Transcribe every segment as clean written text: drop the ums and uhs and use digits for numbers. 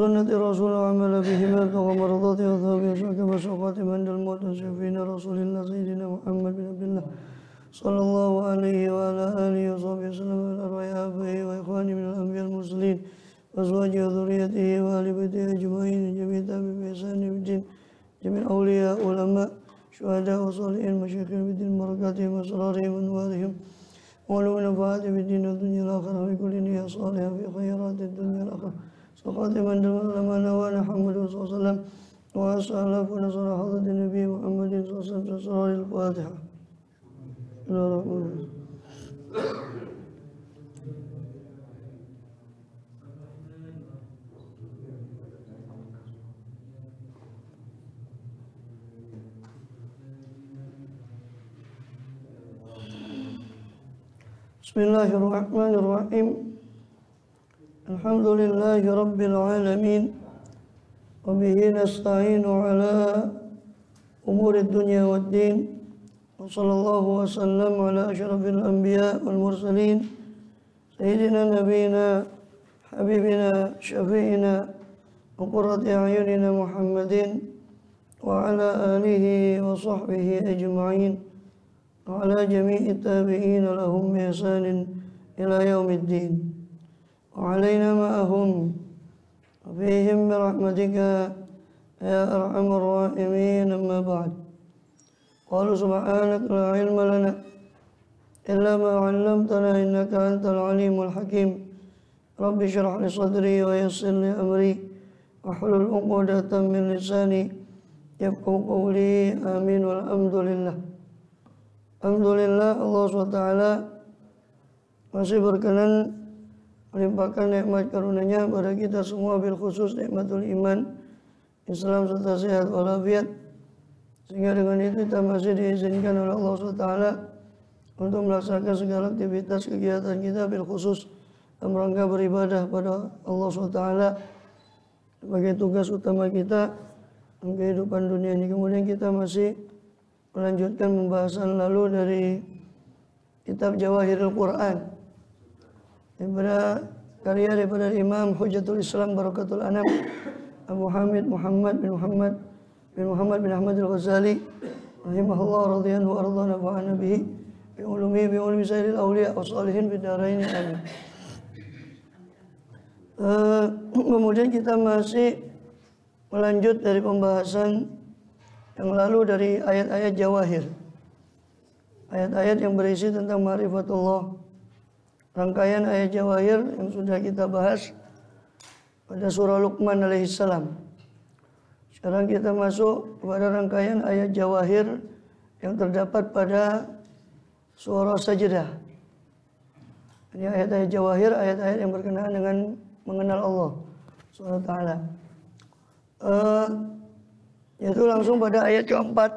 سنة رسول عمل بهما ابتغى مرضاته وثوابه وشرك مشقات من الموت شفينا رسول الله سيدنا محمد بن عبد الله صلى الله عليه وعلى آله وصحبه وسلم على أرواح آبائه وإخوانه من الأنبياء المرسلين وأزواجه وذريته وآل بيته أجمعين جميع تابعين بإحسان الدين جميع أولياء علماء شهداء وصالحين مشايخ بالدين بركاتهم وأسرارهم وأنوارهم ولو نفعت بالدين والدنيا الآخرة في كل نية صالحة في خيرات الدنيا الآخرة سقط من لما نوانا محمد صلى الله عليه وسلم وأسأل ونصر حضرة النبي محمد صلى الله عليه وسلم سرار الفاتحة. بسم الله الرحمن الرحيم. الحمد لله رب العالمين وبه نستعين على أمور الدنيا والدين وصلى الله وسلم على أشرف الأنبياء والمرسلين سيدنا نبينا حبيبنا شفيعنا وقرة أعيننا محمد وعلى آله وصحبه أجمعين وعلى جميع التابعين لهم بإحسان إلى يوم الدين وعلينا معهم وفيهم برحمتك يا أرحم الراحمين. أما بعد قالوا سبحانك لا علم لنا إلا ما علمتنا إنك أنت العليم الحكيم. رب اشرح لي صدري ويسر لي أمري واحلل عقدة من لساني يفقهوا قولي آمين والحمد لله. Alhamdulillah Allah SWT masih berkenan melimpahkan nikmat karunia-Nya pada kita semua, bil khusus nikmatul iman, Islam serta sehat walafiat, sehingga dengan itu kita masih diizinkan oleh Allah SWT untuk melaksanakan segala aktivitas kegiatan kita bil khusus dalam rangka beribadah pada Allah SWT sebagai tugas utama kita dalam kehidupan dunia ini. Kemudian kita masih melanjutkan pembahasan lalu dari kitab Jawahirul Quran daripada Imam Hujjatul Islam Barakatul Anam Abu Hamid Muhammad bin Ahmad al-Ghazali rahimahullah radhiyallahu anhu wa nafa'ana bihi bi ulumi sayyidil awliya wa salihin bid darain amin. Kemudian kita masih melanjut dari pembahasan yang lalu dari ayat-ayat jawahir, ayat-ayat yang berisi tentang ma'rifatullah, rangkaian ayat jawahir yang sudah kita bahas pada surah Luqman alaihissalam. Sekarang kita masuk kepada rangkaian ayat jawahir yang terdapat pada surah Sajdah. Ini ayat-ayat jawahir, ayat-ayat yang berkenaan dengan mengenal Allah Subhanahu wa taala. Yaitu langsung pada ayat keempat,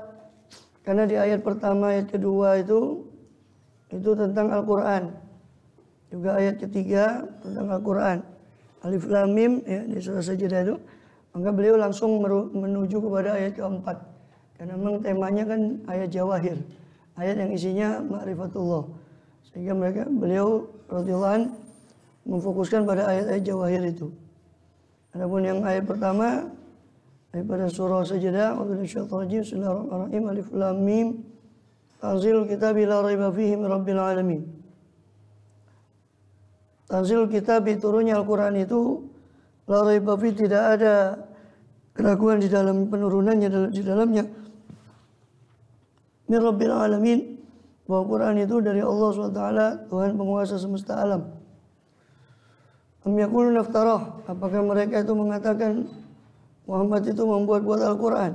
karena di ayat pertama, ayat kedua itu tentang Al-Quran, juga ayat ketiga tentang Al-Quran, Alif Lam Mim ya, di surah Sajdah itu. Maka beliau langsung menuju kepada ayat keempat, karena memang temanya kan ayat jawahir, ayat yang isinya ma'rifatullah, sehingga beliau radhiyallahu anhu memfokuskan pada ayat-ayat jawahir itu. Adapun yang ayat pertama daripada surah Sajdah, Bismillahirrahmanirrahim, Alif Lam Mim, Tanzilul Kitabi la raiba fihi min Rabbil Alamin. Tanzilul Kitabi, turunnya Al-Quran itu, la raiba fihi, tidak ada keraguan di dalam penurunannya, di dalamnya, min Rabbil Alamin, bahwa Quran itu dari Allah SWT, Tuhan penguasa semesta alam. Am yaquluna iftarah, apakah mereka itu mengatakan Muhammad itu membuat-buat Al-Quran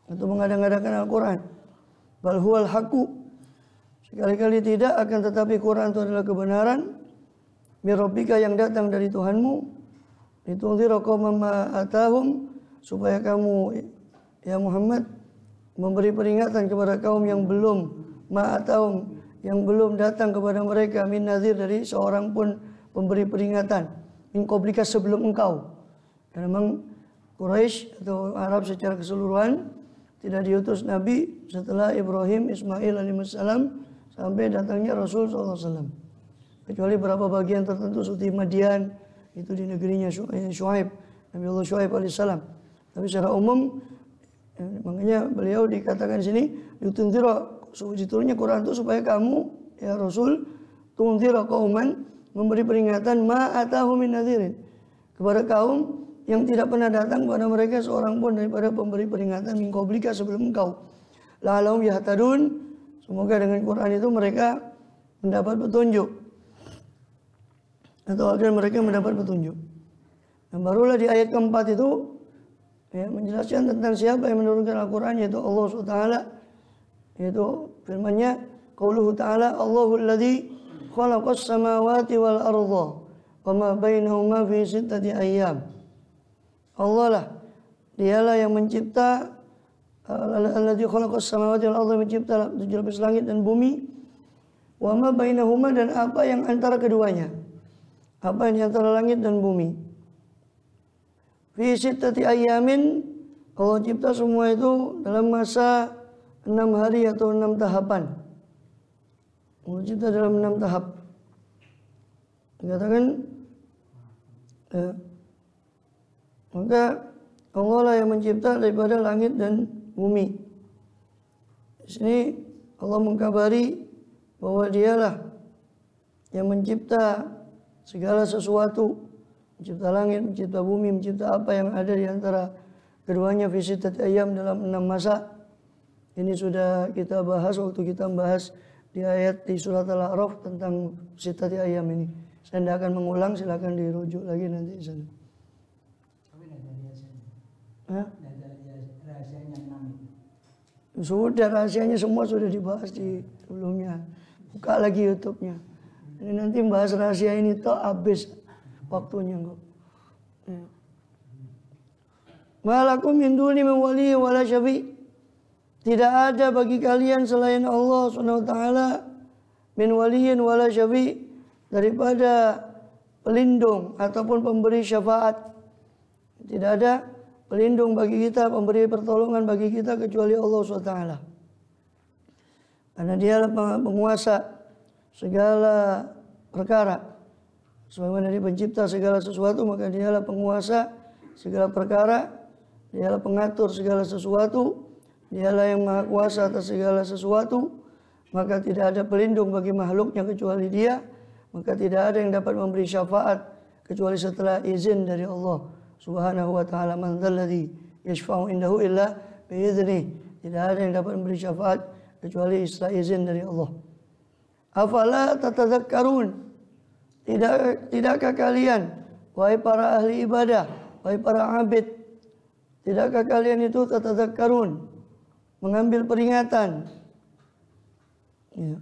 atau mengada-ngadakan Al-Quran? Bal huwal haqqu, sekali-kali tidak, akan tetapi Quran itu adalah kebenaran, min rabbika, yang datang dari Tuhanmu, litunzira qauman ma atahum, supaya kamu ya Muhammad memberi peringatan kepada kaum yang belum ma'atahum, yang belum datang kepada mereka, min nazir, dari seorang pun pemberi peringatan, min qablika, sebelum engkau. Karena memang Quraisy atau Arab secara keseluruhan tidak diutus Nabi setelah Ibrahim, Ismail alaihissalam sampai datangnya Rasul SAW. Kecuali beberapa bagian tertentu seperti Madian, itu di negerinya Syuaib, Nabi Allah Syuaib alaihissalam. Tapi secara umum makanya beliau dikatakan di sini yutunzira, turunnya Quran itu supaya kamu ya Rasul tunzira qauman, memberi peringatan ma atahu min nadhirin, kepada kaum yang tidak pernah datang kepada mereka seorang pun daripada pemberi peringatan min qablika, sebelum engkau. La'allahum yahtadun, semoga dengan Quran itu mereka mendapat petunjuk, atau agar mereka mendapat petunjuk. Dan barulah di ayat keempat itu ya, menjelaskan tentang siapa yang menurunkan Al-Quran, yaitu Allah SWT, yaitu firman-Nya qauluhu ta'ala Allahul ladzi khalaqas samawati wal arda wa ma bainahuma fi sittati ayyam. Allah lah, dialah yang mencipta, alladzi khalaqas samawati wal arda, mencipta 7 lapis langit dan bumi, wa ma bainahuma, dan apa yang antara keduanya, apa yang di antara langit dan bumi. Fi sittati ayyamin, Allah cipta semua itu dalam masa 6 hari atau 6 tahapan. Allah cipta dalam 6 tahap. Dikatakan maka Allah lah yang mencipta daripada langit dan bumi. Di sini Allah mengkabari bahwa dialah yang mencipta segala sesuatu, mencipta langit, mencipta bumi, mencipta apa yang ada di antara keduanya fi sittati ayyam, dalam 6 masa. Ini sudah kita bahas waktu kita membahas di ayat di surat Al-A'raf tentang sittati ayyam ini. Saya tidak akan mengulang, silakan dirujuk lagi nanti di sana. Tapi tidak ada rahasianya. Hah? Tidak ada rahasianya 6 itu. Sudah, rahasianya semua sudah dibahas di sebelumnya. Buka lagi YouTube-nya. Ini nanti bahas rahasia ini toh habis waktunya kok. Ya. Malakum min duni min wali wala syafi'. Tidak ada bagi kalian selain Allah SWT min waliyin wala syafi', daripada pelindung ataupun pemberi syafaat. Tidak ada pelindung bagi kita, pemberi pertolongan bagi kita kecuali Allah SWT. Karena dialah penguasa segala perkara. Sebagaimana dia pencipta segala sesuatu, maka dialah penguasa segala perkara, dialah pengatur segala sesuatu, dialah yang maha kuasa atas segala sesuatu. Maka tidak ada pelindung bagi makhluknya kecuali dia, maka tidak ada yang dapat memberi syafaat kecuali setelah izin dari Allah Subhanahu wa ta'ala. Man dzalladzi yashfa'u indahu illa bi'idznih. Tidak ada yang dapat memberi syafaat kecuali setelah izin dari Allah. Afala tatadzakkarun, tidakkah kalian wahai para ahli ibadah, wahai para abid, tidakkah kalian itu tatadzakkarun, mengambil peringatan ya,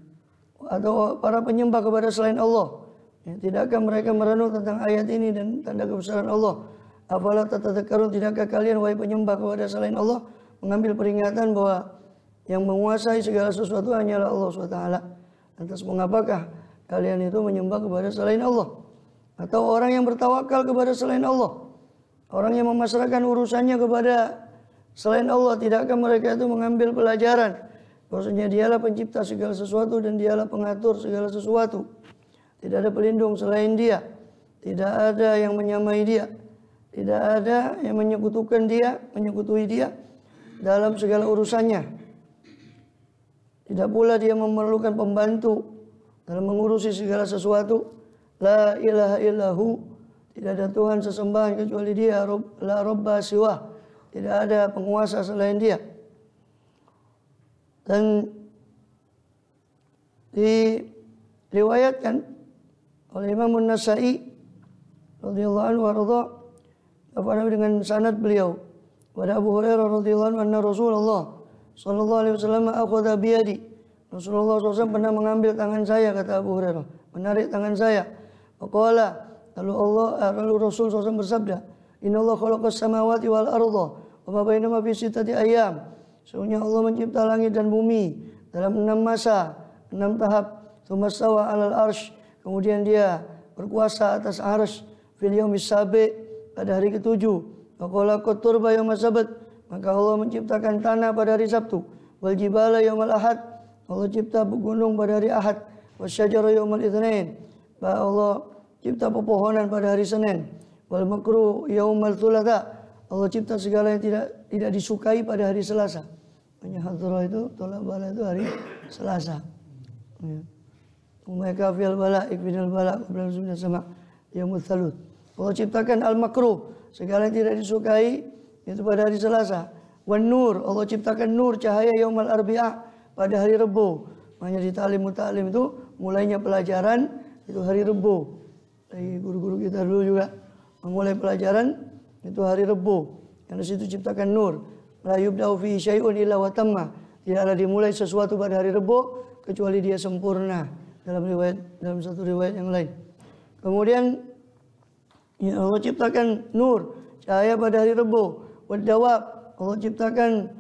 atau para penyembah kepada selain Allah ya, tidakkah mereka merenung tentang ayat ini dan tanda kebesaran Allah? Afala tatadzakkarun, tidakkah kalian wahai penyembah kepada selain Allah mengambil peringatan bahwa yang menguasai segala sesuatu hanyalah Allah SWT. Lantas mengapakah kalian itu menyembah kepada selain Allah? Atau orang yang bertawakal kepada selain Allah, orang yang memasrahkan urusannya kepada selain Allah, tidakkah mereka itu mengambil pelajaran bahwasanya dialah pencipta segala sesuatu dan dialah pengatur segala sesuatu. Tidak ada pelindung selain dia, tidak ada yang menyamai dia, tidak ada yang menyekutui dia dalam segala urusannya. Tidak pula dia memerlukan pembantu dalam mengurusi segala sesuatu. La ilaha illahu, tidak ada Tuhan sesembahan kecuali dia. La robba siwah, tidak ada penguasa selain dia. Dan diriwayatkan oleh Imam An-Nasa'i radhiyallahu anhu warḍa dengan sanad beliau pada Abu Hurairah radhiyallahu anhu, anna Rasulullah sallallahu alaihi wasallam akhadha biyadi. Rasulullah SAW pernah mengambil tangan saya, kata Abu Hurairah, menarik tangan saya. Faqala, lalu Rasul SAW bersabda, Innallaha khalaqas samawati wal arda wa ma bainahuma fi sittati ayyam. Sesungguhnya Allah mencipta langit dan bumi dalam 6 masa, 6 tahap. Tsumma stawa 'alal arsy, kemudian dia berkuasa atas arsy, fil yaumis sabi', pada hari ke-7. Faqala qaturba yaumas sabt, maka Allah menciptakan tanah pada hari Sabtu. Wal jibala yaumal ahad, Allah cipta gunung pada hari Ahad. Wasyajara yaumal itsnain, Allah cipta pepohonan pada hari Senin. Wal makruh yaumal thulatha. Allah cipta segala yang tidak disukai pada hari Selasa. Hanya hadroh itu, tolak bala itu hari Selasa. Mereka fil bala, ikfinal bala, qabla nuzulil sama, yaumul tsalut. Allah ciptakan al makruh, segala yang tidak disukai itu pada hari Selasa. Wan nur, Allah ciptakan nur cahaya yaumal arbi'ah pada hari Rebo. Makanya di ta'lim muta'lim itu mulainya pelajaran itu hari Rebo. Dari guru-guru kita dulu juga memulai pelajaran itu hari Rebo. Yang di situ ciptakan nur. La yubda'u fi syai'un illa wa tamma. Tidaklah dimulai sesuatu pada hari Rebo kecuali dia sempurna. Dalam satu riwayat yang lain. Kemudian ya Allah ciptakan nur, cahaya pada hari Rebo. Wad dawab, Allah ciptakan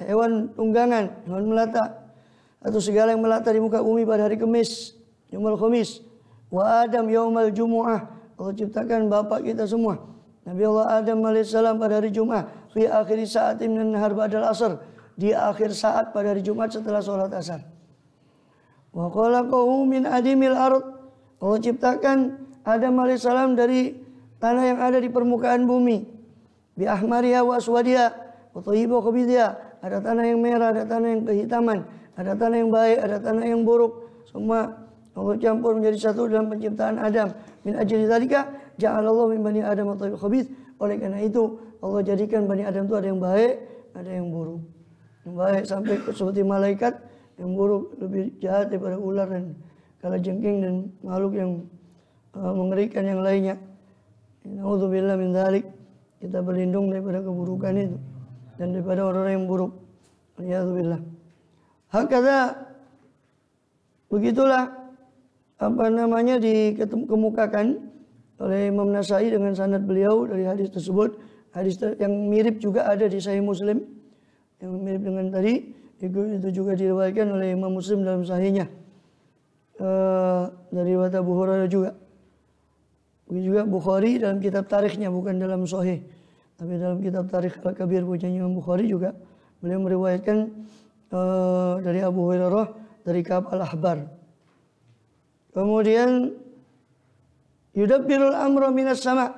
hewan tunggangan, hewan melata atau segala yang melata di muka bumi pada hari Kamis, yaumul khamis. Wa Adam yaumal jumu'ah, Allah ciptakan bapak kita semua. Nabi Allah Adam alaihissalam pada hari Jumat, fi akhir sa'atin min nahar ba'dal asr, di akhir saat pada hari Jumat setelah sholat asar. Wa khalaqahu min adimil ard, Allah ciptakan Adam alaihissalam dari tanah yang ada di permukaan bumi. Bi ahmariha wa aswadiha wa thayyiba khabidhiha, ada tanah yang merah, ada tanah yang kehitaman, ada tanah yang baik, ada tanah yang buruk. Semua Allah campur menjadi satu dalam penciptaan Adam. Min ajli dzalika ja'alallahu min bani Adam at-tayyib khabith. Oleh karena itu Allah jadikan bani Adam itu ada yang baik, ada yang buruk. Yang baik sampai seperti malaikat, yang buruk lebih jahat daripada ular dan kalajengking dan makhluk yang mengerikan yang lainnya. Nauzubillah min dzalik. Kita berlindung daripada keburukan itu dan daripada orang-orang yang buruk. Alhamdulillah. Hakadha, begitulah dikemukakan oleh Imam Nasai dengan sanad beliau dari hadis tersebut. Hadis yang mirip juga ada di Sahih Muslim, yang mirip dengan tadi itu juga diriwayatkan oleh Imam Muslim dalam Sahihnya dari riwayat Abu Hurairah juga. Begitu juga Bukhari dalam kitab tarikhnya, bukan dalam Sahih, tapi dalam kitab Tarikh Al-Kabir punya Imam Bukhari juga beliau meriwayatkan dari Abu Hurairah dari Ka'ab Al-Ahbar. Kemudian yudabbirul amra minas sama'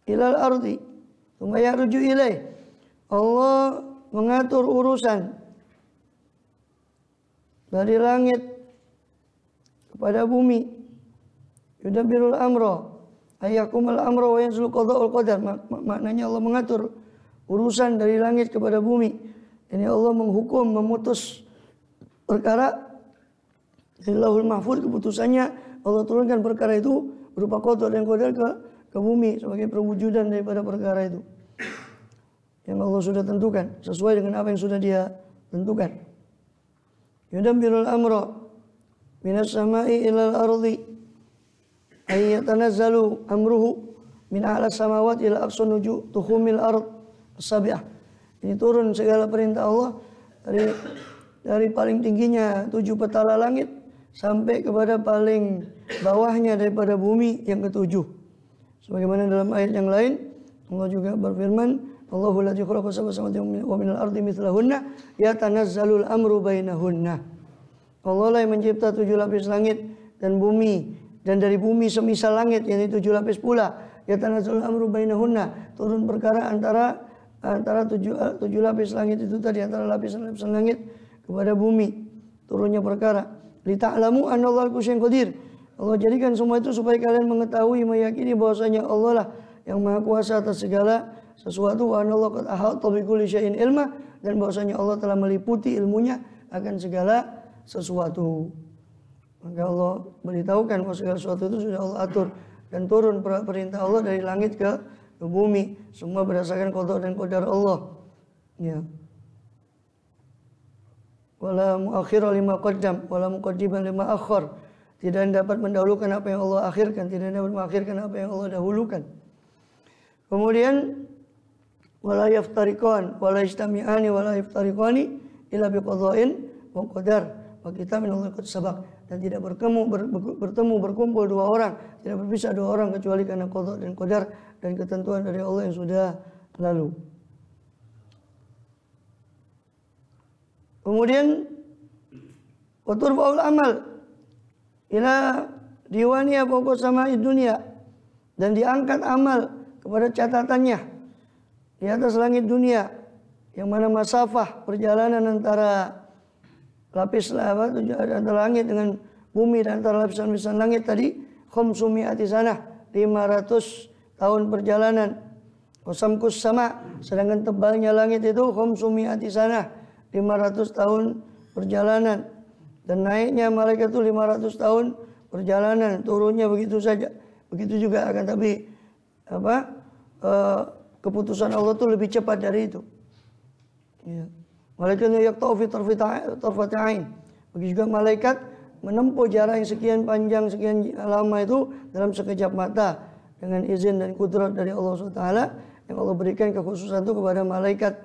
ilal ardi tsumma yarju ilaih. Allah mengatur urusan dari langit kepada bumi. Yudabbirul amra ayyakumul amra wa yanzulu qada'ul qadar. Maknanya Allah mengatur urusan dari langit kepada bumi. Ini Allah menghukum, memutus perkara dari Lauhul Mahfuz, keputusannya Allah turunkan perkara itu berupa qada dan qadar ke bumi sebagai perwujudan daripada perkara itu yang Allah sudah tentukan sesuai dengan apa yang sudah Dia tentukan. Yudabbirul amra minas sama'i ilal ardi ay yatanazzalu amruhu min a'la samawati ila aqsa tuhumil ard as-sabi'ah. Ini turun segala perintah Allah dari paling tingginya 7 petala langit sampai kepada paling bawahnya daripada bumi yang ke-7. Sebagaimana dalam ayat yang lain Allah juga berfirman, Allahu ladzi khalaqa sab'a samawati wa minal ardi mithlahunna yatanazzalul amru bainahunna. Allah lah yang mencipta 7 lapis langit dan bumi, dan dari bumi semisal langit, yaitu 7 lapis pula. Yatanazzalul amru bainahunna, turun perkara antara 7 lapis langit itu tadi, antara lapisan-lapisan langit kepada bumi, turunnya perkara. Lita'lamu annallaha ala kulli syai'in qadir. Allah jadikan semua itu supaya kalian mengetahui, meyakini bahwasanya Allah lah yang maha kuasa atas segala sesuatu. Wa anallahu qad ahata bi kulli syai'in ilma, dan bahwasanya Allah telah meliputi ilmunya akan segala sesuatu. Maka Allah beritahukan bahwa segala sesuatu itu sudah Allah atur, dan turun perintah Allah dari langit ke bumi, semua berdasarkan qada dan qadar Allah. Ya. Wala muakhira lima qaddam wala muqaddiman lima akhar. Tidak dapat mendahulukan apa yang Allah akhirkan, tidak dapat mengakhirkan apa yang Allah dahulukan. Kemudian wala yaftariqan wala yajtami'ani wala yaftariqani illa biqada'in wa qadar wa kitabin Allah qad sabaq. Dan tidak berkumpul 2 orang, tidak berpisah 2 orang kecuali karena qada dan qadar dan ketentuan dari Allah yang sudah lalu. Kemudian wa turfa'ul amal ila diwaniya pokok sama dunia, dan diangkat amal kepada catatannya di atas langit dunia, yang mana masafah perjalanan antara lapis antara langit dengan bumi dan antara lapisan-lapisan langit tadi khamsumi'ati sanah, 500 tahun perjalanan. Wasamkus sama, sedangkan tebalnya langit itu khamsumi'ati sanah, 500 tahun perjalanan. Dan naiknya malaikat itu 500 tahun perjalanan, turunnya begitu saja. Begitu juga akan tapi keputusan Allah itu lebih cepat dari itu. Ya. Malaikatnya yaqta'u fi tarfati ain. Begitu juga malaikat menempuh jarak yang sekian panjang, sekian lama itu dalam sekejap mata dengan izin dan kudrat dari Allah SWT, yang Allah berikan kekhususan itu kepada malaikat.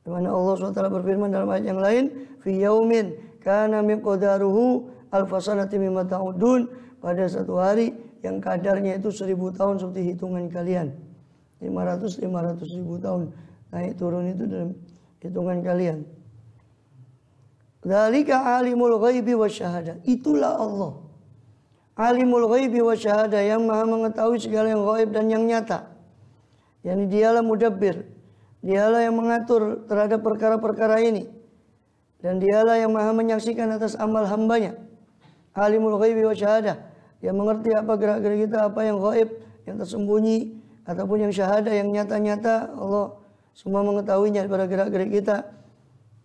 Di mana Allah SWT berfirman dalam ayat yang lain, fi yaumin kana miqdaruhu alfasanati mimma ta'udun, pada satu hari yang kadarnya itu 1000 tahun seperti hitungan kalian. 500 ribu tahun naik turun itu dalam hitungan kalian. Dzalika alimul ghaibi wasyahada. Itulah Allah, alimul ghaibi wasyahada, yang maha mengetahui segala yang gaib dan yang nyata. Yani dialah mudabbir, dialah yang mengatur terhadap perkara-perkara ini, dan dialah yang maha menyaksikan atas amal hambanya. Alimul ghaibi wasyahada, yang mengerti apa gerak-gerik kita, apa yang gaib, yang tersembunyi, ataupun yang syahada, yang nyata-nyata. Allah semua mengetahuinya pada gerak-gerik kita.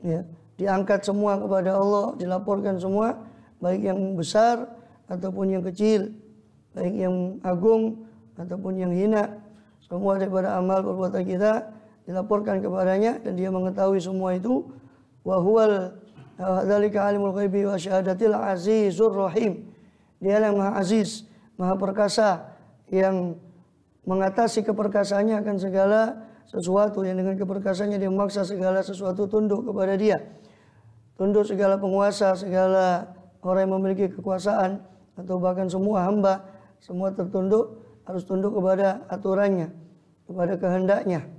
Ya, diangkat semua kepada Allah, dilaporkan semua, baik yang besar ataupun yang kecil, baik yang agung ataupun yang hina. Semua daripada amal perbuatan kita dilaporkan kepadanya, dan dia mengetahui semua itu. Wa huwal dzalika alimul ghaibi wa syahadatil azizur rahim. Dia yang maha aziz, maha perkasa, yang mengatasi keperkasaannya akan segala sesuatu, yang dengan keperkasaannya dia memaksa segala sesuatu tunduk kepada dia. Tunduk segala penguasa, segala orang yang memiliki kekuasaan, atau bahkan semua hamba, semua tertunduk, harus tunduk kepada aturannya, kepada kehendaknya.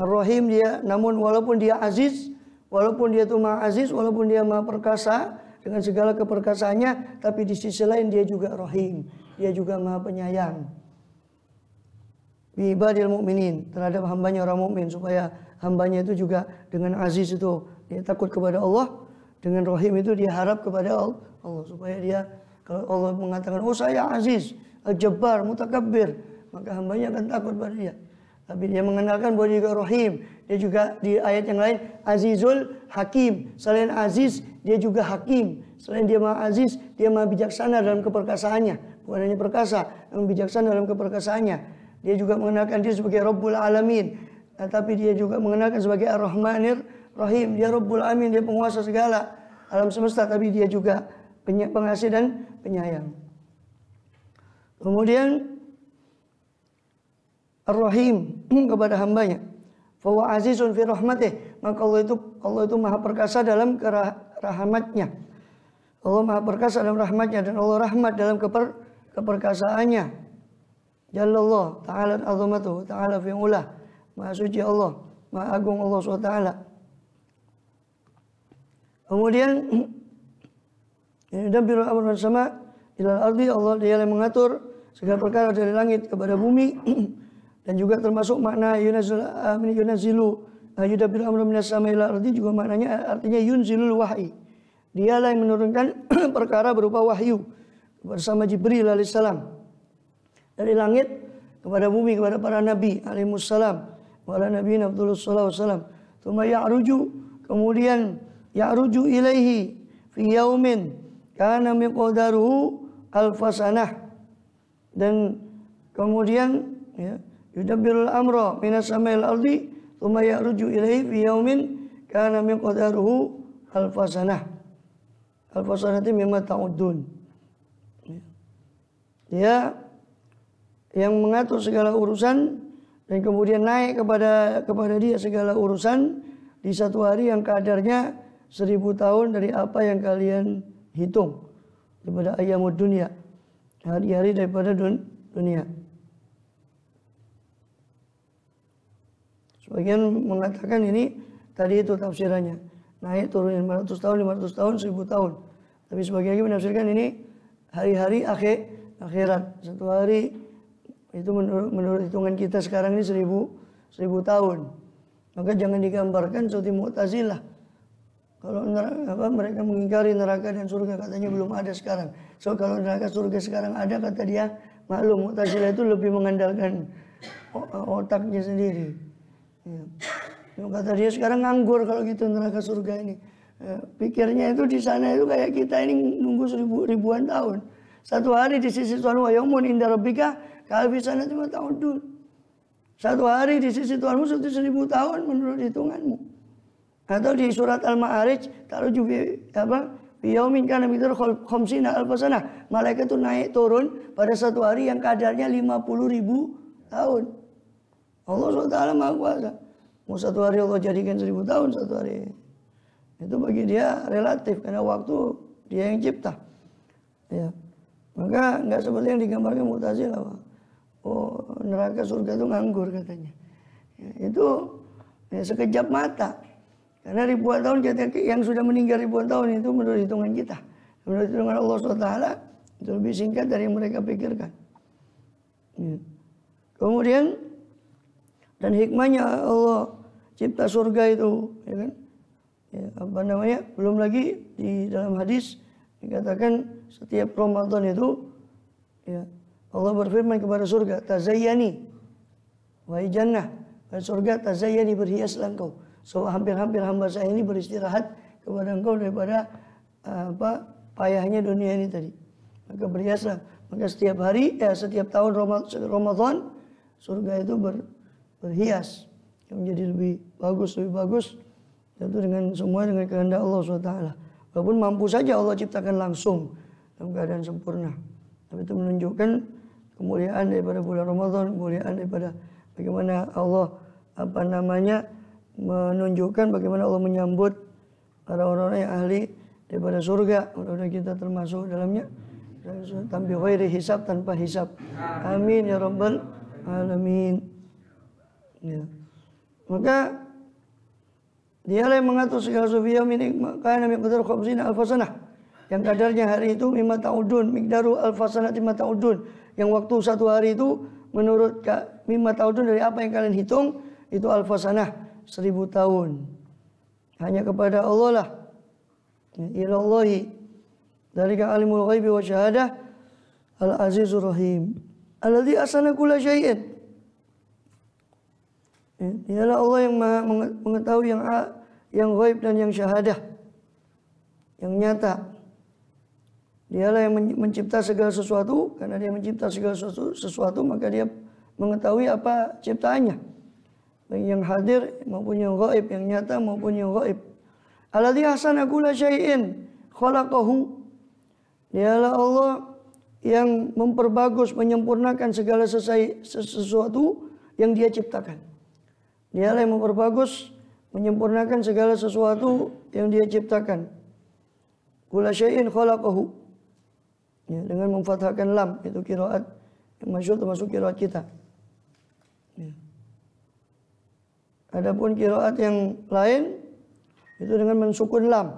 Ar-Rahim dia, namun walaupun dia aziz, walaupun dia itu maha aziz, walaupun dia maha perkasa dengan segala keperkasaannya, tapi di sisi lain dia juga Rahim, dia juga maha penyayang. Bi ibadil mu'minin, terhadap hambanya orang mukmin, supaya hambanya itu juga dengan aziz itu dia takut kepada Allah, dengan Rahim itu dia harap kepada Allah, supaya dia, kalau Allah mengatakan oh saya aziz, al-jabbar, mutakabbir, maka hambanya akan takut pada dia. Tapi dia mengenalkan bahwa dia juga Rahim, dia juga di ayat yang lain Azizul Hakim. Selain aziz, dia juga hakim. Selain dia maha aziz, dia maha bijaksana dalam keperkasaannya. Bukan hanya perkasa, namun bijaksana dalam keperkasaannya. Dia juga mengenalkan dia sebagai Rabbul Alamin, tapi dia juga mengenalkan sebagai Ar-Rahmanir Rahim. Dia Rabbul Alamin, dia penguasa segala alam semesta, tapi dia juga pengasih dan penyayang. Kemudian Ar-Rahim kepada hambanya. Fa huwa azizun fi rahmatih, maka Allah itu maha perkasa dalam rahmatnya. Allah maha perkasa dalam rahmatnya, dan Allah rahmat dalam keperkasaannya. Jallallah ta'ala azamatuhu ta'ala fi ulah. Maha suci Allah, maha agung Allah SWT. Kemudian yudabbirul amra sama ilal ardi, Allah dia yang mengatur segala perkara dari langit kepada bumi. Dan juga termasuk makna yunazzilu yudabbirul amra minas sama ilal ardi, juga maknanya artinya yunzilul wahyi. Dialah yang menurunkan perkara berupa wahyu bersama Jibril alaihissalam dari langit kepada bumi, kepada para nabi alaihissalam, wa ala nabiyina sallallahu alaihi wasallam. Tsumma ya'ruju, kemudian ya'ruju ilaihi fi yaumin kana miqdaruhu alfasanah, dan kemudian ya, yudabbirul amra minas sama'il ardi tsumma ya'ruju ilaihi fi yaumin kana miqdaruhu alfasanah. Alfasanati mimma ta'udun. Dia yang mengatur segala urusan, dan kemudian naik kepada dia segala urusan di satu hari yang kadarnya 1000 tahun dari apa yang kalian hitung daripada ayyamud dunia, hari-hari daripada dunia. Sebagian mengatakan ini tadi itu tafsirannya, naik turun 500 tahun, 500 tahun, 1000 tahun. Tapi sebagian lagi menafsirkan ini hari-hari akhirat. Satu hari itu menurut hitungan kita sekarang ini 1000 tahun. Maka jangan digambarkan seperti Mu'tazilah. Kalau mereka mengingkari neraka dan surga, katanya belum ada sekarang. So kalau neraka surga sekarang ada, kata dia, maklum Mu'tazilah itu lebih mengandalkan otaknya sendiri. Ya. Kata dia sekarang nganggur kalau gitu neraka surga ini. Pikirnya itu di sana itu kayak kita ini nunggu ribuan tahun. Satu hari di sisi Tuhan wa yaumun inda rabbika ka'alfi sanatin mimma ta'udun. Satu hari di sisi Tuhanmu seperti 1000 tahun menurut hitunganmu. Atau di surat Al-Ma'arij taruh juga yaumin kana miqdaruhu khamsina alf sanah. Malaikat itu naik turun pada satu hari yang kadarnya 50.000 tahun. Allah SWT Maha Kuasa. Mau satu hari Allah jadikan 1000 tahun satu hari. Itu bagi dia relatif karena waktu dia yang cipta. Ya. Maka nggak seperti yang digambarkan Mu'tazilah. Oh, neraka surga itu nganggur katanya. Ya, itu sekejap mata. Karena ribuan tahun yang sudah meninggal ribuan tahun itu menurut hitungan kita. Menurut hitungan Allah SWT itu lebih singkat dari yang mereka pikirkan. Ya. Kemudian dan hikmahnya Allah cipta surga itu, ya kan? Ya, belum lagi di dalam hadis dikatakan setiap Ramadan itu ya Allah berfirman kepada surga, tazayyani wahai jannah, wahai surga, tazayyani, berhiaslah engkau. So hampir-hampir hamba saya ini beristirahat kepada engkau daripada payahnya dunia ini tadi. Maka berhiaslah. Maka setiap hari setiap tahun Ramadan surga itu berhias menjadi lebih bagus. Itu dengan semua dengan kehendak Allah SWT. Walaupun mampu saja Allah ciptakan langsung dalam keadaan sempurna. Tapi itu menunjukkan kemuliaan daripada bulan Ramadan, kemuliaan daripada bagaimana Allah menunjukkan bagaimana Allah menyambut para orang-orang yang ahli daripada surga. Mudah-mudahan kita termasuk dalamnya. Tanpa ghairi hisab, tanpa hisab. Amin ya rabbal alamin. Ya. Maka dialah yang mengatur segala sesuatu ini, karena miqdaru khamsina alf sanah. Yang kadarnya hari itu mimma ta'udun, miqdaru alf sanati mimma ta'udun. Yang waktu satu hari itu menurut mimma ta'udun dari apa yang kalian hitung itu alf sanah, 1000 tahun. Hanya kepada Allah lah. Ilallahi dzalika alimul ghaibi wa syahadah al-azizur rahim. Alladzi ahsana kulla syai'in. Dialah Allah yang mengetahui yang ghaib dan yang syahadah, yang nyata. Dialah yang mencipta segala sesuatu. Karena dia mencipta segala sesuatu maka dia mengetahui apa ciptaannya, baik yang hadir maupun yang ghaib, yang nyata maupun yang ghaib. Alladzi ahsana kulla syai'in khalaqahu. Dialah Allah yang memperbagus, menyempurnakan segala sesuatu yang dia ciptakan. Dialah yang memperbagus, menyempurnakan segala sesuatu yang dia ciptakan. Kulla syai'in khalaqahu. Ya, dengan memfathahkan lam, itu qiraat yang masyhur termasuk qiraat kita. Ya. Adapun qiraat yang lain itu dengan mensukun lam.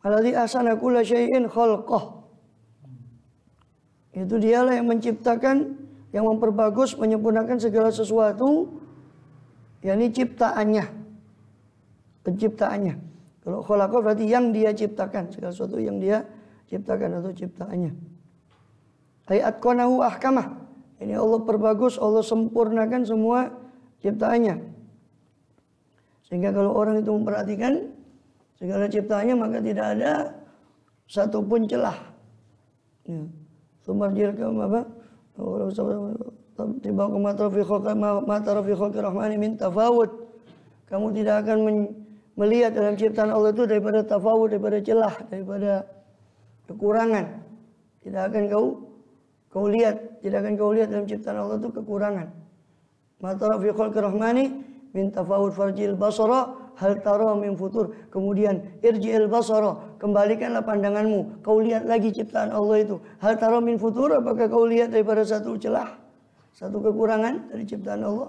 Alladzi ahsana kulla syai'in khalqah. Itu dialah yang menciptakan, yang memperbagus, menyempurnakan segala sesuatu, yakni ciptaannya, penciptaannya. Kalau khalaqa berarti yang dia ciptakan, segala sesuatu yang dia ciptakan atau ciptaannya. Ayat qanahu ahkamah. Ini Allah perbagus, Allah sempurnakan semua ciptaannya. Sehingga kalau orang itu memperhatikan segala ciptaannya maka tidak ada satupun celah. Ya. Sumarjil ke apa? Tiba ke mata rafiqul rahmani min tafawud. Kamu tidak akan melihat dalam ciptaan Allah itu daripada tafawud, daripada celah, daripada kekurangan. Tidak akan kau lihat, tidak akan kau lihat dalam ciptaan Allah itu kekurangan. Mata rafiqul rahmani min tafawud farjil basara hal tara min futur. Kemudian irji'il basara, kembalikanlah pandanganmu, kau lihat lagi ciptaan Allah itu. Hal tara min futur, apakah kau lihat daripada satu celah, satu kekurangan dari ciptaan Allah?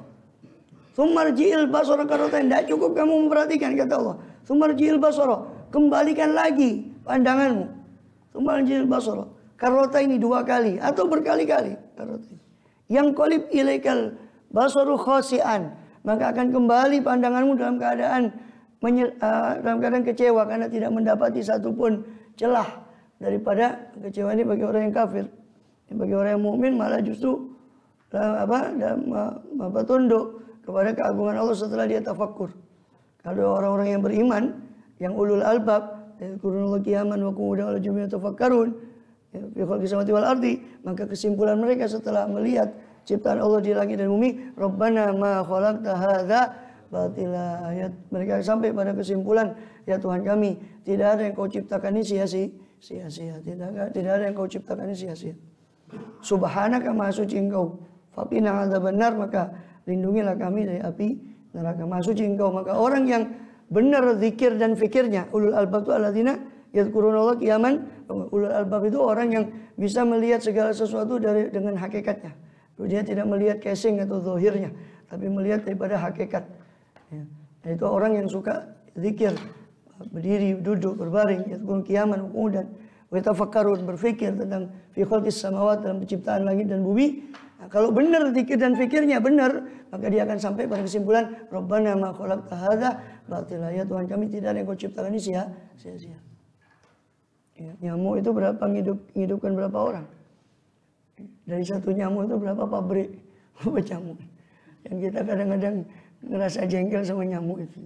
Sumarji'il basara karotain, tidak cukup kamu memperhatikan, kata Allah. Sumarji'il basara, kembalikan lagi pandanganmu. Sumarji'il basara, Karota ini 2 kali atau berkali-kali. Yang qalib ilaikal basaru khasi'an, maka akan kembali pandanganmu dalam keadaan kecewa karena tidak mendapati satupun celah daripada kecewa ini bagi orang yang kafir. Bagi orang yang mukmin malah justru tunduk kepada keagungan Allah setelah dia tafakkur. Kalau orang-orang yang beriman, yang ulul albab, yadhkurunallah qiyaman wa qu'udan wa 'ala junubihim yatafakkarun fi khalqis samawati wal ardi, maka kesimpulan mereka setelah melihat ciptaan Allah di langit dan bumi, Rabbana ma khalaqta hadza batila. Ayat mereka sampai pada kesimpulan, ya Tuhan kami, tidak ada yang kau ciptakan ini sia-sia. Tidak ada yang kau ciptakan ini sia-sia. Subhanaka maha suci engkau. Faqina adzabannar, maka lindungilah kami dari api neraka. Maha suci engkau. Maka orang yang benar zikir dan fikirnya, ulul albab itu alladzina yadhkurunallah qiyaman. Ulul albab itu orang yang bisa melihat segala sesuatu dengan hakikatnya. Dia tidak melihat casing atau zahirnya, tapi melihat daripada hakikat. Ya. Itu orang yang suka zikir, berdiri, duduk, berbaring, yadhkurun qiyaman wa qu'udan wa yatafakkarun, berfikir tentang fi khalqis samawati, dalam penciptaan langit dan bumi. Nah, kalau benar zikir dan fikirnya benar, maka dia akan sampai pada kesimpulan, Rabbana ma khalaqta hadza batila. Ya Tuhan kami, tidak ada yang kau ciptakan ini sia-sia. Ya, nyamuk itu menghidupkan berapa orang? Dari satu nyamuk itu berapa pabrik nyamuk? Yang kita kadang-kadang ngerasa jengkel sama nyamuk itu.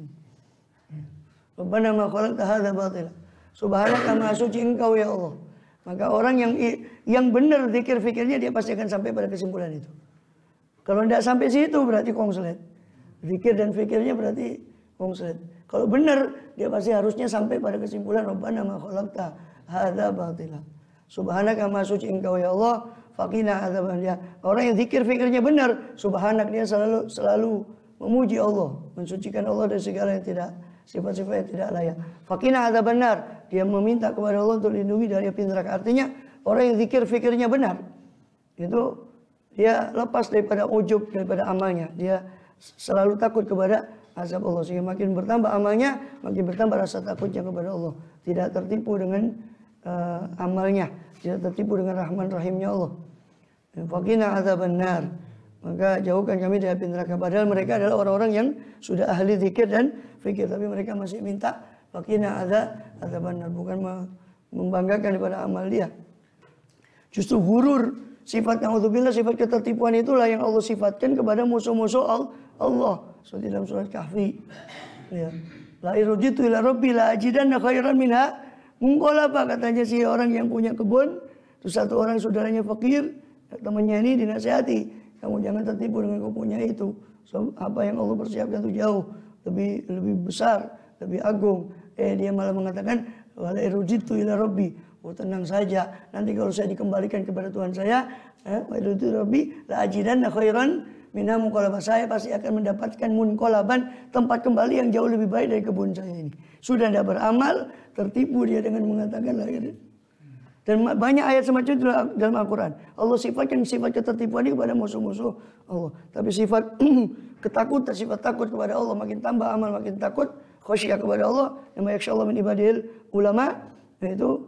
Rabbana ma khalaqta hadza batila. Subhanaka maha suci engkau ya Allah. Maka orang yang benar zikir fikirnya, dia pasti akan sampai pada kesimpulan itu. Kalau tidak sampai situ berarti konslet. Zikir dan fikirnya berarti konslet. Kalau benar, dia pasti harusnya sampai pada kesimpulan Rabbana ma khalaqta hadza batila. Subhanaka maha suci engkau ya Allah. Faqina adzabannar. Orang yang zikir fikirnya benar, subhanak, dia selalu memuji Allah, mensucikan Allah dari segala yang tidak, sifat-sifat yang tidak layak. Faqina adzabannar, dia meminta kepada Allah untuk dilindungi dari api neraka. Artinya orang yang zikir fikirnya benar, itu dia lepas daripada ujub, daripada amalnya. Dia selalu takut kepada azab Allah, sehingga makin bertambah amalnya, makin bertambah rasa takutnya kepada Allah. Tidak tertipu dengan amalnya, tidak tertipu dengan rahman rahimnya Allah. Faqina adzabannar, maka jauhkan kami dari api neraka. Padahal mereka adalah orang-orang yang sudah ahli zikir dan fikir, tapi mereka masih minta faqina adzabannar, bukan membanggakan daripada amal dia. Justru gurur, sifat naudzubillah, sifat ketertipuan itulah yang Allah sifatkan kepada musuh-musuh Allah. Seperti dalam surat Kahfi. Ya. La irjitu ila rabbi la ajidanna khairan minha munqalaba, katanya si orang yang punya kebun, terus satu orang saudaranya fakir, temannya ini dinasihati, kamu jangan tertipu dengan kau punya itu. So, apa yang Allah persiapkan itu jauh lebih besar, lebih agung. Dia malah mengatakan wala irjitu ila rabbi, oh tenang saja, nanti kalau saya dikembalikan kepada Tuhan saya, wa irjitu rabbi la ajidanna khairan minha munqalaba, saya pasti akan mendapatkan munqalaban, tempat kembali yang jauh lebih baik dari kebun saya ini. Sudah tidak beramal, tertipu dia dengan mengatakan lahir. Dan banyak ayat semacam itu dalam Al-Quran. Allah sifatkan sifat ketertipuan ini kepada musuh-musuh Allah. Tapi sifat ketakutan, sifat takut kepada Allah, makin tambah amal makin takut, khasyah kepada Allah, yang yakhshallahu min ibadil ulama. Itu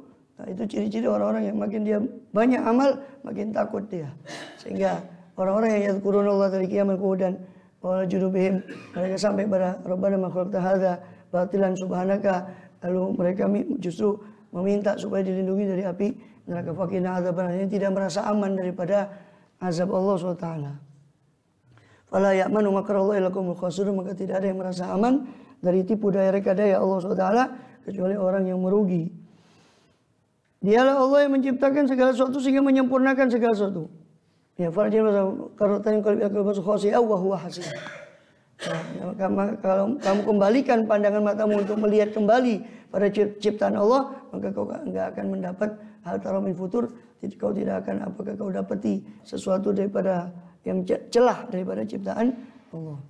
ciri-ciri orang-orang yang makin dia banyak amal, makin takut dia. Sehingga orang-orang yang yadhkurunallah dari qiyaman qu'udan wa 'ala junubihim, mereka sampai pada Rabbana ma khalaqta hadza batilan subhanaka, lalu mereka justru meminta supaya dilindungi dari api neraka. Faqina adzabannar, yang tidak merasa aman daripada azab Allah SWT. Fala ya'manu makrallahi illa qaumul khasirun, maka tidak ada yang merasa aman dari tipu daya reka daya Allah SWT kecuali orang yang merugi. Dialah Allah yang menciptakan segala sesuatu sehingga menyempurnakan segala sesuatu. Ya, farjana karotan qalbi akal khasi'a wa huwa hasib. Kalau kamu kembalikan pandangan matamu untuk melihat kembali pada ciptaan Allah, maka kau enggak akan mendapat hal taramin futur. Kau tidak akan apakah kau dapati sesuatu daripada yang celah daripada ciptaan Allah.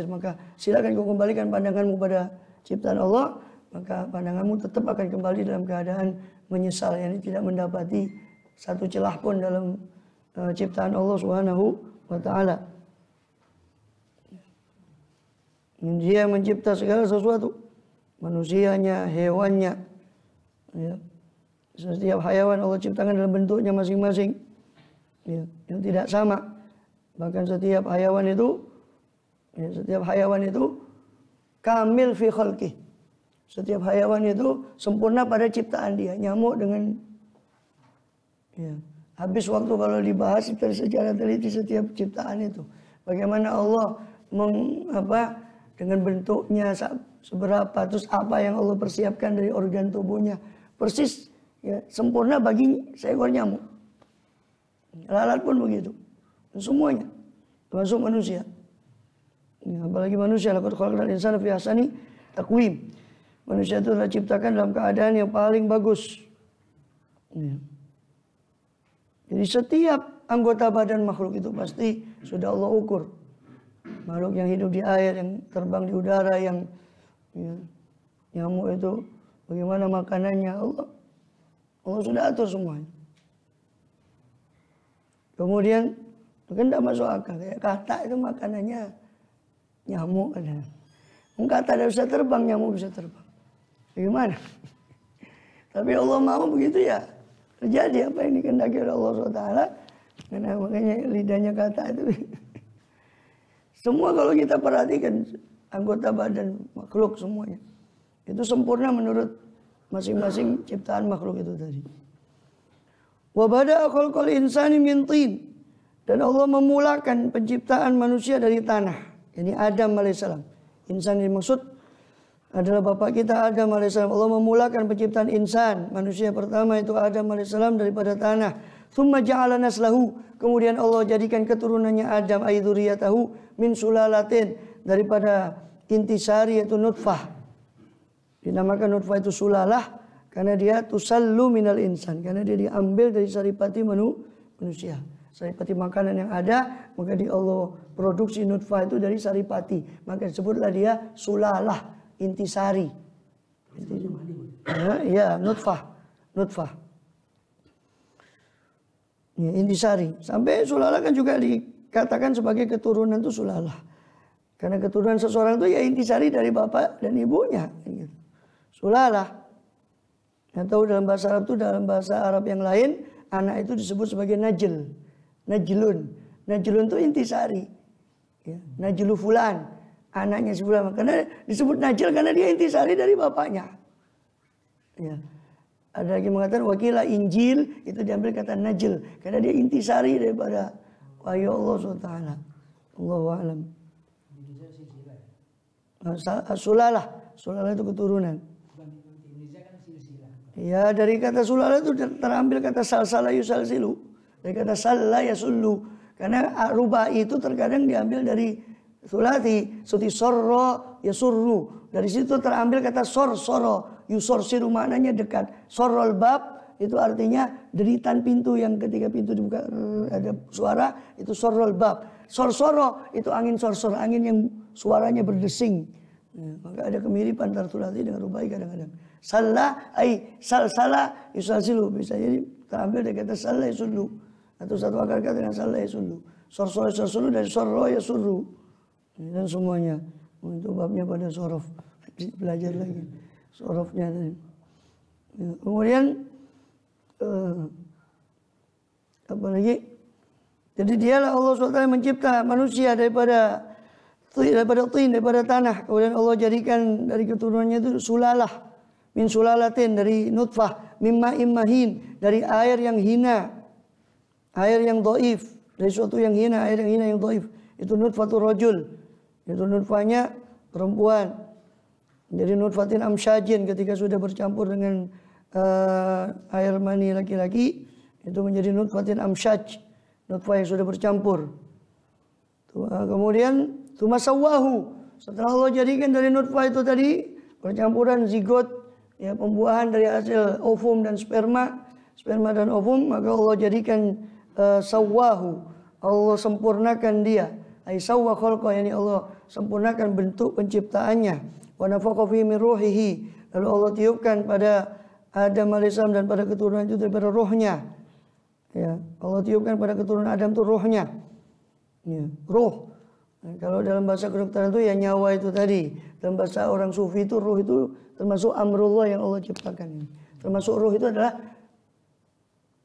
Maka silakan kau kembalikan pandanganmu pada ciptaan Allah, maka pandanganmu tetap akan kembali dalam keadaan menyesal, yakni tidak mendapati satu celah pun dalam ciptaan Allah Subhanahu wa taala. Dia mencipta segala sesuatu, manusianya, hewannya, ya. Setiap hayawan Allah ciptakan dalam bentuknya masing-masing, ya, yang tidak sama. Bahkan setiap hayawan itu kamil fi khalqih. Setiap hayawan itu sempurna pada ciptaan dia. Nyamuk dengan, ya, habis waktu kalau dibahas secara teliti setiap ciptaan itu. Bagaimana Allah dengan bentuknya seberapa, terus apa yang Allah persiapkan dari organ tubuhnya. Persis, ya, sempurna bagi seekor nyamuk. Lalat pun begitu. Semuanya, termasuk manusia. Ya, apalagi manusia, laqad khalaqnal insana fi ahsani taqwim. Manusia itu telah diciptakan dalam keadaan yang paling bagus. Ya. Jadi setiap anggota badan makhluk itu pasti sudah Allah ukur. Makhluk yang hidup di air, yang terbang di udara, yang, ya, nyamuk itu bagaimana makanannya, Allah sudah atur semuanya. Kemudian kan tidak masuk akal, kayak kata itu makanannya nyamuk ada. Kata tidak bisa terbang, nyamuk bisa terbang. Bagaimana? Tapi Allah mau begitu ya. Terjadi apa yang dikehendaki oleh Allah SWT. Karena makanya lidahnya kata itu. Semua kalau kita perhatikan anggota badan makhluk semuanya, itu sempurna menurut masing-masing ciptaan makhluk itu tadi. Wa bada'a khalqal insani min tin. Dan Allah memulakan penciptaan manusia dari tanah. Yani Adam alaihissalam. Insan yang dimaksud adalah bapak kita Adam alaihissalam. Allah memulakan penciptaan insan, manusia pertama itu Adam alaihissalam daripada tanah. Tsumma ja'ala naslahu, kemudian Allah jadikan keturunannya Adam ay dzurriyyatahu min sulalatin, daripada intisari yaitu nutfah. Dinamakan nutfah itu sulalah karena dia tusallu minal insan, karena dia diambil dari saripati manusia. Saripati makanan yang ada, maka di Allah produksi nutfah itu dari saripati, maka disebutlah dia sulalah, intisari. Ya, nutfah. Ya, intisari. Sampai sulalah kan juga dikatakan sebagai keturunan itu sulalah. Karena keturunan seseorang itu ya intisari dari bapak dan ibunya. Sulalah. Atau dalam bahasa Arab itu, dalam bahasa Arab yang lain, anak itu disebut sebagai najl. Najlun. Najlun itu intisari. Ya, najlu fulan. Anaknya si fulan. Karena disebut najl karena dia intisari dari bapaknya. Ya. Ada lagi mengatakan wakilah Injil, itu diambil kata najl karena dia intisari daripada wahyu Allah SWT. Allahu a'lam. Sulalah itu keturunan. Ya, dari kata sulalah itu terambil kata salsala yusalsilu. Dari kata salla yasullu. Karena rubai itu terkadang diambil dari sulati, seperti sorro yasurru. Dari situ terambil kata soro yusorsiru, maknanya dekat. Sorrol bab itu artinya deritan pintu, yang ketika pintu dibuka ada suara, itu sorrol bab. Sorsoro itu angin sorsor, angin yang suaranya berdesing. Ya, maka ada kemiripan antara sulati dengan rubai kadang-kadang. Salla ay salsala yusalsilu, bisa jadi terambil dari kata salla yasullu, atau satu akar kata dengan salla yasullu. Sorsoro yasullu dari sorro yasurru. Dan semuanya untuk babnya pada sorof, belajar lagi sorofnya tadi. Ya, kemudian apa lagi? Jadi dialah Allah SWT mencipta manusia daripada tanah. Kemudian Allah jadikan dari keturunannya itu sulalah, min sulalatin, dari nutfah, mimma immahin, dari air yang hina, air yang dhaif, dari suatu yang hina, air yang hina yang dhaif. Itu nutfatul rajul, itu nutfahnya perempuan. Jadi nutfatin amsyajin, ketika sudah bercampur dengan air mani laki-laki, itu menjadi nutfatin amsyaj, nutfah yang sudah bercampur. Kemudian tumasawahu, setelah Allah jadikan dari nutfah itu tadi percampuran zigot, ya, pembuahan dari hasil ovum dan sperma dan ovum, maka Allah jadikan sawahu, Allah sempurnakan dia. Ai sawwa khalqa, yani Allah sempurnakan bentuk penciptaannya. Wa nafakha fi min ruhihi, lalu Allah tiupkan pada Adam alaihissalam dan pada keturunan itu daripada rohnya. Ya, Allah tiupkan pada keturunan Adam itu rohnya. Ya, roh. Nah, kalau dalam bahasa kedokteran itu ya nyawa itu tadi. Dalam bahasa orang sufi itu roh itu termasuk amrullah yang Allah ciptakan. Termasuk roh itu adalah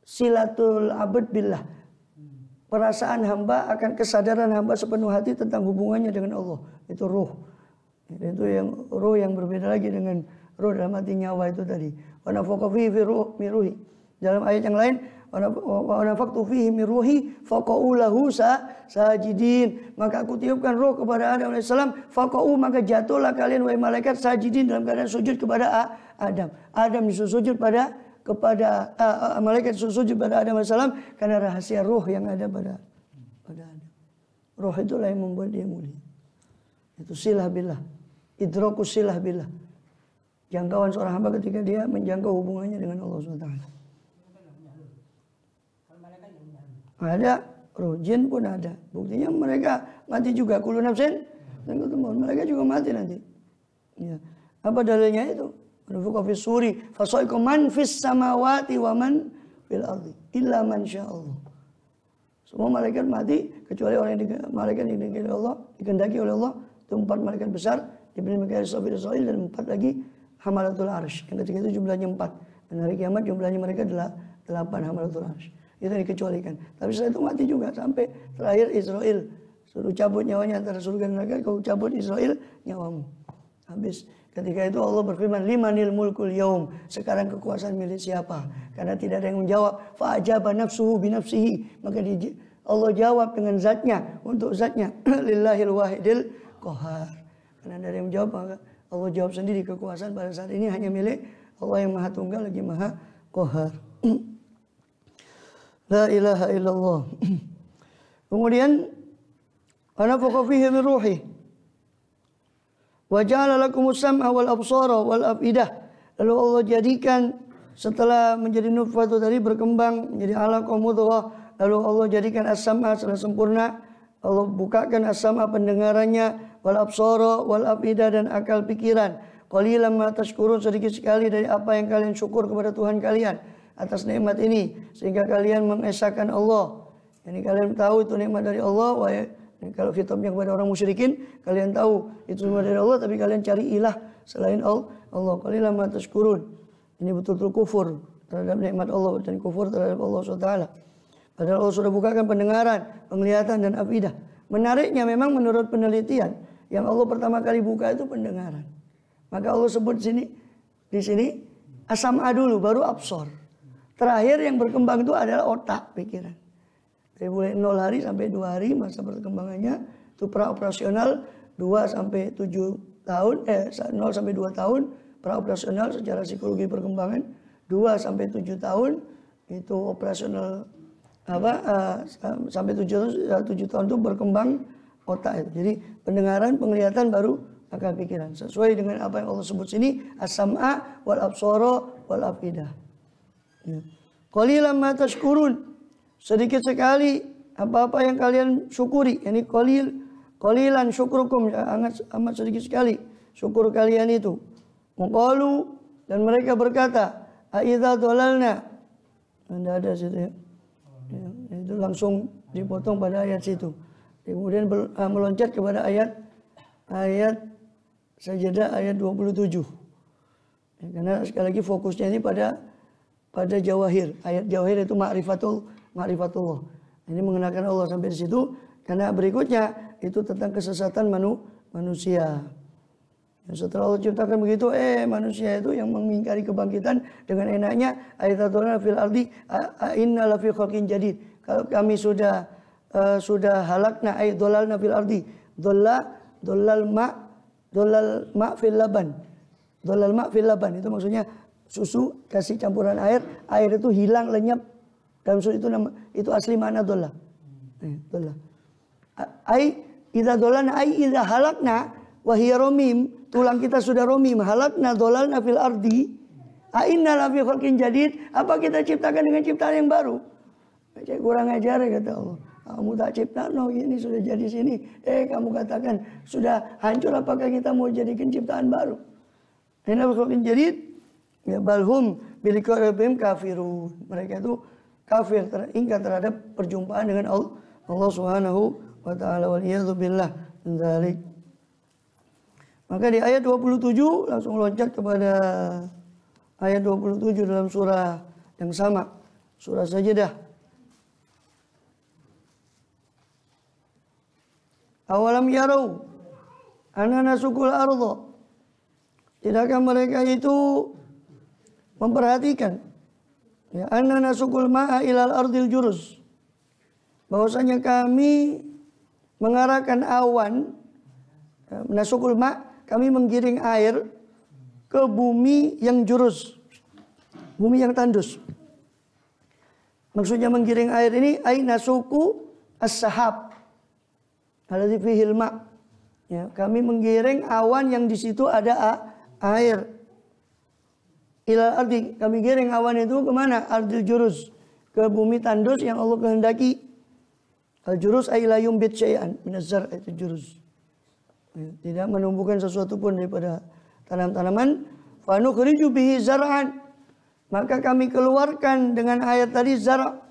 silatul abad billah. Perasaan hamba akan kesadaran hamba sepenuh hati tentang hubungannya dengan Allah. Itu ruh. Itu yang ruh yang berbeda lagi dengan ruh dalam hati nyawa itu tadi. Wa nafakha fihi min ruhi. Dalam ayat yang lain, wa nafaktu fihi min ruhi faqa'u lahu sajidin. Maka aku tiupkan ruh kepada Adam alaihissalam, faqa'u, maka jatuhlah kalian wahai malaikat sajidin, dalam keadaan sujud kepada Adam. Adam disuruh sujud kepada malaikat sujud pada Adam alaihissalam karena rahasia ruh yang ada pada Adam. Ruh itulah yang membuat dia mulia. Itu silah billah, idrakus silah billah. Jangkauan seorang hamba ketika dia menjangkau hubungannya dengan Allah SWT. Ada ruh, jin pun ada. Buktinya mereka mati juga. Kullu nafsin dan mereka juga mati nanti. Ya. Apa dalilnya itu? Nufuqa fis suri fasaiqa man fis samawati wa man fil ardi illa man sya'allah. Semua malaikat mati kecuali orang yang malaikat yang dikehendaki oleh Allah. Itu 4 malaikat besar, Jibril, Mikail, Israfil dan 4 lagi hamalatul arsy. Yang ketiga itu jumlahnya 4. Dan hari kiamat jumlahnya mereka adalah 8 hamalatul arsy. Itu yang dikecualikan. Tapi setelah itu mati juga sampai terakhir Israel. Suruh cabut nyawanya antara surga dan neraka, kau cabut Israel nyawamu. Habis. Ketika itu Allah berfirman, limanil mulkul yaum. Sekarang kekuasaan milik siapa? Karena tidak ada yang menjawab. Fa'ajaba nafsuhu binafsihi. Maka Allah jawab dengan zatnya. Untuk zatnya. Lillahil wahidil qahar. Karena ada yang menjawab, maka Allah jawab sendiri. Kekuasaan pada saat ini hanya milik Allah yang maha tunggal lagi maha qahar. La ilaha illallah. Kemudian, anafakha fihi min ruhi. Wa ja'ala lakumus sam'a wal absara wal afidah. Lalu Allah jadikan setelah menjadi nutfah itu tadi berkembang menjadi alaqah mudghah. Lalu Allah jadikan as-sam'a setelah sempurna. Allah bukakan as-sam'a pendengarannya, wal absara wal afidah dan akal pikiran. Qalilan ma tashkurun, sedikit sekali dari apa yang kalian syukur kepada Tuhan kalian atas nikmat ini sehingga kalian mengesahkan Allah. Jadi kalian tahu itu nikmat dari Allah. Kalau khitabnya kepada orang musyrikin, kalian tahu itu semua dari Allah, tapi kalian cari ilah selain Allah. Qalilan ma tashkurun. Ini betul-betul kufur terhadap nikmat Allah dan kufur terhadap Allah SWT. Padahal Allah sudah bukakan pendengaran, penglihatan dan afidah. Menariknya memang menurut penelitian, yang Allah pertama kali buka itu pendengaran. Maka Allah sebut di sini as-sam'a dulu, baru absor. Terakhir yang berkembang itu adalah otak, pikiran. Dari mulai 0 hari sampai 2 hari masa perkembangannya itu praoperasional 2 sampai 7 tahun 0 sampai 2 tahun praoperasional secara psikologi perkembangan, 2 sampai 7 tahun itu operasional sampai 7 tahun itu berkembang otak itu. Jadi pendengaran, penglihatan baru akal pikiran. Sesuai dengan apa yang Allah sebut sini as-sam'a wal absara wal afidah. Ya. Qalilan ma tashkurun. Sedikit sekali apa-apa yang kalian syukuri. Ini qalilan syukrukum, amat sedikit sekali syukur kalian itu. Maqalu, dan mereka berkata, "Aidza dhalalna." Anda ada situ ya. Itu langsung dipotong pada ayat situ. Kemudian meloncat kepada ayat Sajdah ayat 27. Ya, karena sekali lagi fokusnya ini pada jawahir. Ayat jawahir itu ma'rifatullah. Ini mengenalkan Allah sampai di situ. Karena berikutnya itu tentang kesesatan manusia. Dan setelah Allah ciptakan begitu, manusia itu yang mengingkari kebangkitan dengan enaknya. Ayatatuna fil ardi inna lafi khalqin jadid. Kalau kami sudah halakna dolalna fil ardi. Dolal ma fil laban. Dolal ma fil laban itu maksudnya susu kasih campuran air itu hilang lenyap dalam susu itu asli makna dolla. Dolla. Idza dolana idza halakna wa hiya romim, tulang kita sudah romim, halakna dolalna fil ardi inna la fi khalqin jadid, apa kita ciptakan dengan ciptaan yang baru? Kurang ajar kata Allah. Kamu tak cipta, ini sudah jadi sini. Kamu katakan sudah hancur, apakah kita mau jadikan ciptaan baru? Inna fi khalqin jadid, ya balhum biliqa rabbihim kafirun. Mereka itu kafir, ingkar terhadap perjumpaan dengan Allah Subhanahu wa taala, wal iyadzu billah min dzalik. Maka di ayat 27 langsung loncat kepada ayat 27 dalam surah yang sama, Surah Sajdah. Awalam yarau anna nasukul ardha. Tidakkah mereka itu memperhatikan ya, anna nasukul ma'a ilal ardil jurus, bahwasanya kami mengarahkan awan, nasukul ma', kami menggiring air ke bumi yang jurus, bumi yang tandus. Maksudnya menggiring air ini ay nasuku as-sahab alladzi fihil ma'. Ya, kami menggiring awan yang di situ ada air. Ilal ardi, kami giring awan itu kemana? Ardil jurus, ke bumi tandus yang Allah kehendaki. Al jurus ay la yumbit syai'an minaz zar', itu jurus. Ya, tidak menumbuhkan sesuatu pun daripada tanam-tanaman. Fa nukhriju bihi zar'an, maka kami keluarkan dengan air tadi zar',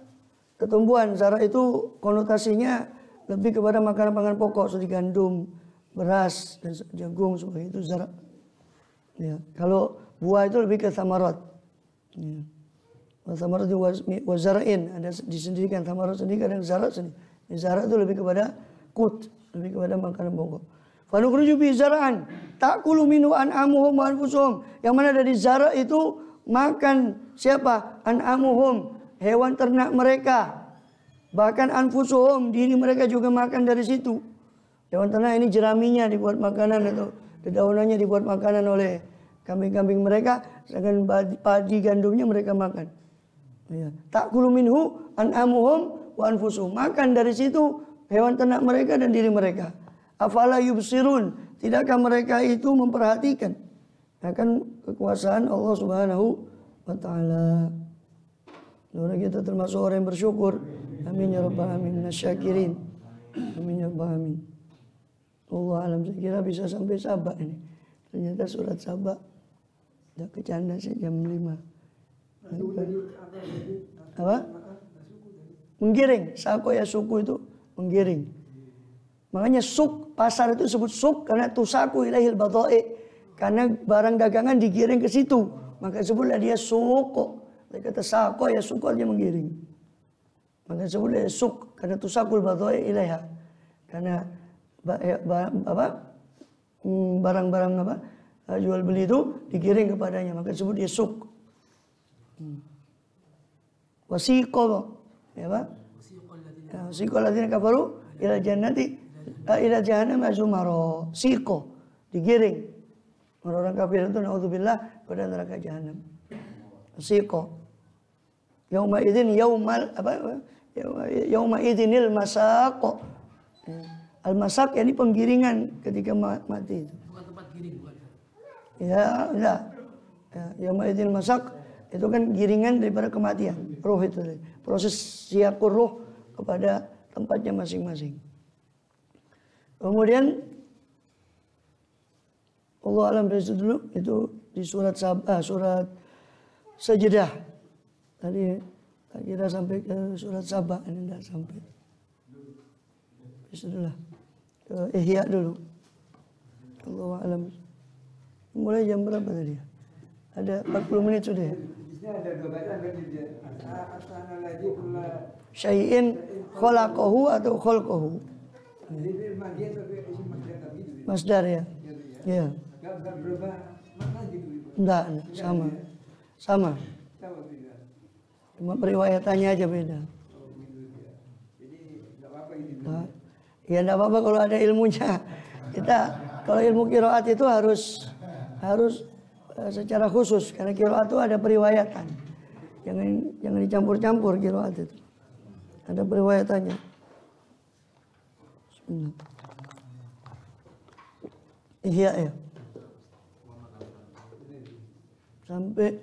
ketumbuhan. Zar' itu konotasinya lebih kepada makanan-makanan pokok seperti gandum, beras, dan jagung, seperti itu zar'. Ya, kalau buah itu lebih ke samarat. Ya. Samarat itu wazarain, ada disendirikan samarat sendiri, kadang zarat sendiri. Zarat itu lebih kepada kut, lebih kepada makanan pokok. Fa nukhruju bi zar'an ta'kulu minhu an'amuhum wa anfusuhum. Yang mana dari zarat itu makan siapa? An'amuhum, hewan ternak mereka. Bahkan anfusuhum, diri mereka juga makan dari situ. Hewan ternak ini jeraminya dibuat makanan atau dedaunannya dibuat makanan oleh kambing-kambing mereka, sedangkan padi gandumnya mereka makan. Ya. Ta'kulu minhu an'amuhum wa anfusuhum. Makan dari situ hewan ternak mereka dan diri mereka. Afala yubsirun, tidakkah mereka itu memperhatikan akan kekuasaan Allah Subhanahu wa taala. Semoga kita termasuk orang yang bersyukur. Amin ya rabbal alamin, minasyakirin. Amin ya rabbal alamin. Allah alam, saya kira bisa sampai Sabah ini. Ternyata surat Sabah udah kecanda sih jam 5. Apa? Menggiring. Sako ya suku itu menggiring. Makanya suk, pasar itu disebut suk karena tusaku ilahil badha'i. Karena barang dagangan digiring ke situ. Maka disebutlah dia suko. Dia kata sako ya suku aja menggiring. Maka disebutlah dia suk karena tusakul badha'i ilaiha. Karena barang-barang jual beli itu digiring kepadanya, maka disebut dia suk. Wasiqo, ya Pak? Wasiqo alladziina kafaru ila jannati ila jahannam azumaro. Siqo, digiring. Orang-orang kafir itu naudzubillah pada neraka jahanam. Siqo. Yauma idzin yauma idzinil masaqo. Al-masak yakni penggiringan ketika mati itu. Bukan tempat giring, bukan. Ya, enggak. Ya, yauma idzin masak itu kan giringan daripada kematian. Ruh itu. Proses siakur ruh kepada tempatnya masing-masing. Kemudian Allah alam dari itu dulu, itu di surat surat Sajdah. Tadi kira sampai ke surat Sabah, ini enggak sampai. Bismillah. Ke Ihya dulu. Allah alam. Mulai jam berapa tadi? Ada 40 menit sudah ya? Di sini ada dua bacaan kan di dia. Asana lagi pula. Syai'in khalaqahu atau khalqahu. Jadi dia tapi isim masdar gitu. Masdar ya. Iya. Enggak berubah makna gitu. Enggak, sama. Sama. Sama tidak. Cuma periwayatannya aja beda. Jadi enggak apa-apa gitu. Nah, ya enggak apa-apa kalau ada ilmunya. Kita kalau ilmu qiraat itu harus secara khusus karena qiraat itu ada periwayatan. Jangan dicampur-campur qiraat itu. Ada periwayatannya. Bismillah. Ihya ya. Sampai